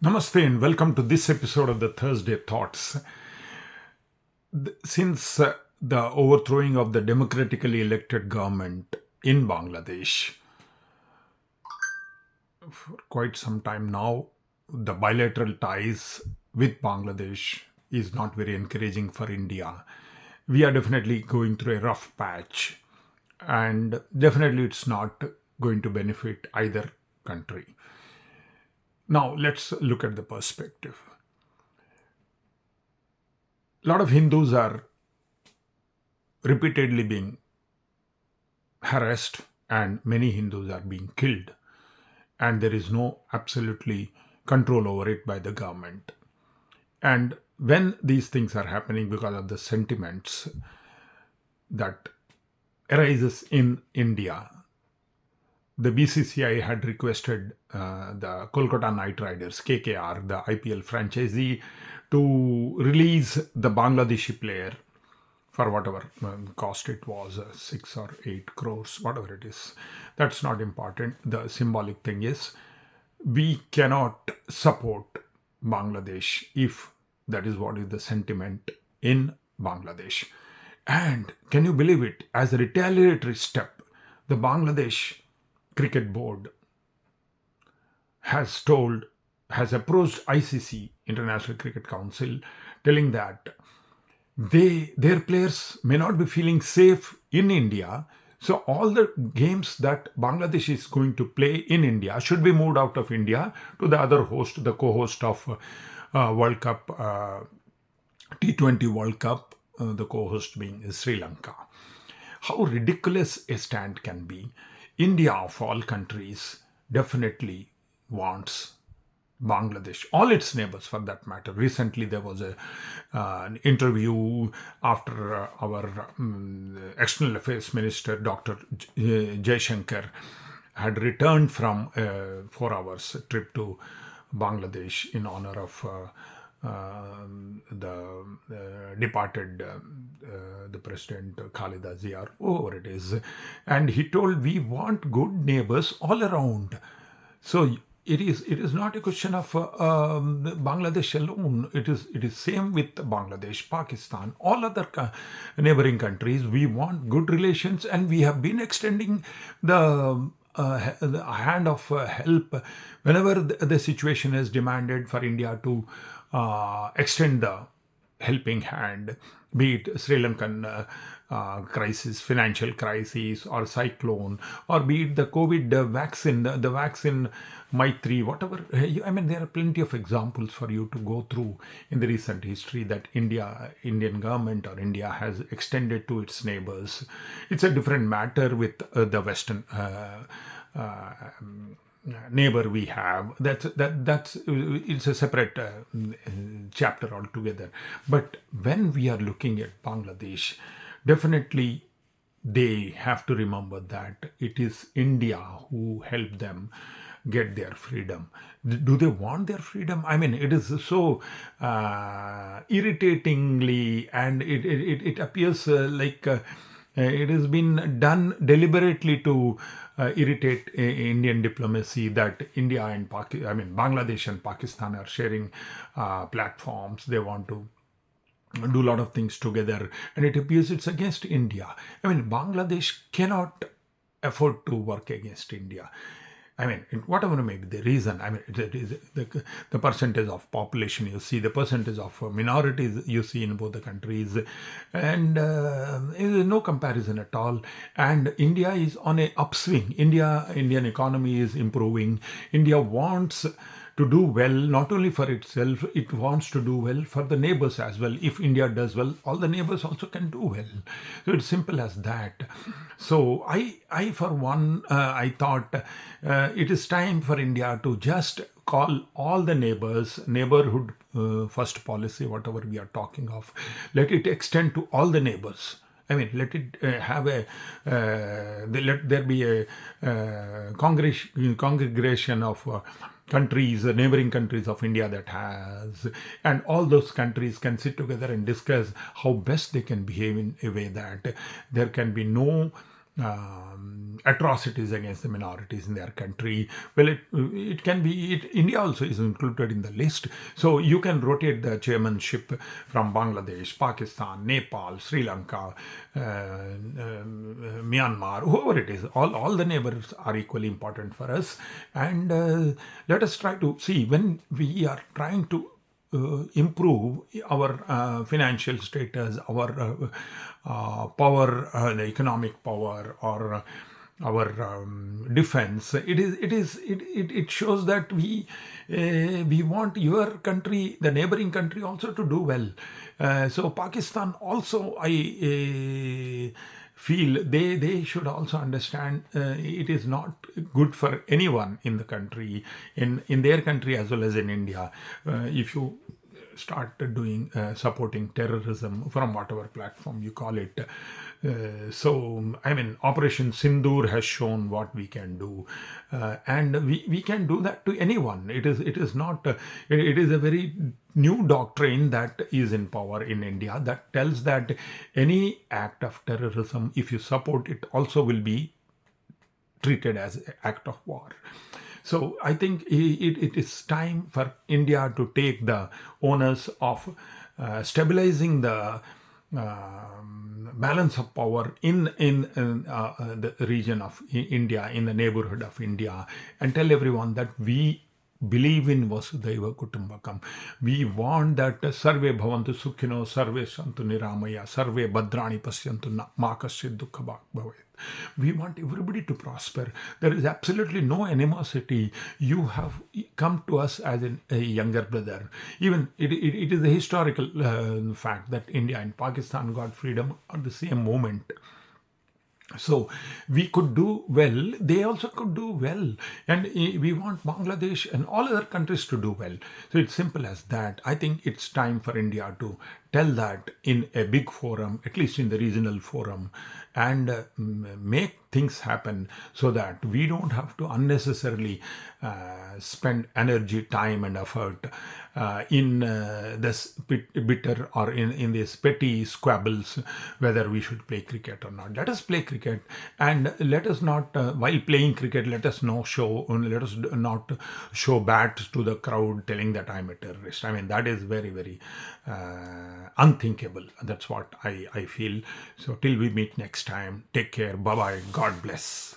Namaste and welcome to this episode of the Thursday Thoughts. Since the overthrowing of the democratically elected government in Bangladesh, for quite some time now, the bilateral ties with Bangladesh is not very encouraging for India. We are definitely going through a rough patch, and definitely it's not going to benefit either country. Now, let's look at the perspective. A lot of Hindus are repeatedly being harassed, and many Hindus are being killed, and there is no absolutely control over it by the government. And when these things are happening because of the sentiments that arises in India, the BCCI had requested the Kolkata Knight Riders, KKR, the IPL franchisee, to release the Bangladeshi player for whatever cost it was, 6 or 8 crores, whatever it is. That's not important. The symbolic thing is we cannot support Bangladesh if that is what is the sentiment in Bangladesh. And can you believe it? As a retaliatory step, the Bangladesh Cricket Board has approached ICC, International Cricket Council, telling that their players may not be feeling safe in India. So all the games that Bangladesh is going to play in India should be moved out of India to the other host, the co-host of World Cup, T20 World Cup, the co-host being Sri Lanka. How ridiculous a stand can be. India, of all countries, definitely wants Bangladesh, all its neighbors for that matter. Recently, there was an interview after our External Affairs Minister, Dr. Jaishankar, had returned from a 4 hours trip to Bangladesh in honor of the departed the president Khalida Zia, whoever it is, and he told we want good neighbors all around. So it is not a question of Bangladesh alone. It is same with Bangladesh, Pakistan, all other neighboring countries. We want good relations, and we have been extending the hand of help whenever the situation has demanded for India to extend the helping hand, be it Sri Lankan crisis, financial crisis, or cyclone, or be it the COVID vaccine, the vaccine Maitri, whatever. I mean, there are plenty of examples for you to go through in the recent history that Indian government or India has extended to its neighbors. It's a different matter with the Western neighbor we have. That's it's a separate chapter altogether. But when we are looking at Bangladesh, definitely they have to remember that it is India who helped them get their freedom. Do they want their freedom? I mean, it is so irritatingly, and it appears like it has been done deliberately to irritate Indian diplomacy, that India and Bangladesh and Pakistan are sharing platforms. They want to do a lot of things together, and it appears it's against India. I mean, Bangladesh cannot afford to work against India. I mean, whatever may be the reason, I mean, it is the percentage of population you see, the percentage of minorities you see in both the countries, and there is no comparison at all. And India is on a upswing. Indian economy is improving. India wants to do well, not only for itself, it wants to do well for the neighbors as well. If India does well, all the neighbors also can do well. So it's simple as that. So I for one, I thought it is time for India to just call all the neighbors, neighborhood first policy, whatever we are talking of, let it extend to all the neighbors. I mean, let it have a, let there be a congregation of countries, neighboring countries of India that has, and all those countries can sit together and discuss how best they can behave in a way that there can be no atrocities against the minorities in their country. Well, it can be India also is included in the list. So you can rotate the chairmanship from Bangladesh, Pakistan, Nepal, Sri Lanka, Myanmar, whoever it is. All the neighbors are equally important for us, and let us try to see when we are trying to improve our financial status, our power, the economic power, or our defense. It shows that we want your country, the neighboring country, also to do well. So Pakistan also, I feel they should also understand it is not good for anyone in the country, in their country as well as in India, if you start doing supporting terrorism from whatever platform you call it. So I mean, Operation Sindoor has shown what we can do, and we can do that to anyone. It is not it is a very new doctrine that is in power in India that tells that any act of terrorism, if you support it, also will be treated as an act of war. So I think it is time for India to take the onus of stabilizing the balance of power in the region of India, in the neighborhood of India, and tell everyone that we believe in Vasudhaiva Kutumbakam. We want that Sarve Bhavantu Sukhino, Sarve Santu Niramaya, Sarve Bhadrani Pasyantu Ma Kaschid Dukkha Bhavet. We want everybody to prosper. There is absolutely no animosity. You have come to us as a younger brother. Even it is a historical fact that India and Pakistan got freedom at the same moment. So we could do well, they also could do well, and we want Bangladesh and all other countries to do well. So it's simple as that. I think it's time for India to tell that in a big forum, at least in the regional forum, and make things happen so that we don't have to unnecessarily spend energy, time, and effort in this bitter or in these petty squabbles whether we should play cricket or not. Let us play cricket, and let us not while playing cricket let us not show bats to the crowd telling that I'm a terrorist. I mean, that is very, very unthinkable. That's what I feel. So till we meet next time, take care. Bye bye. God bless.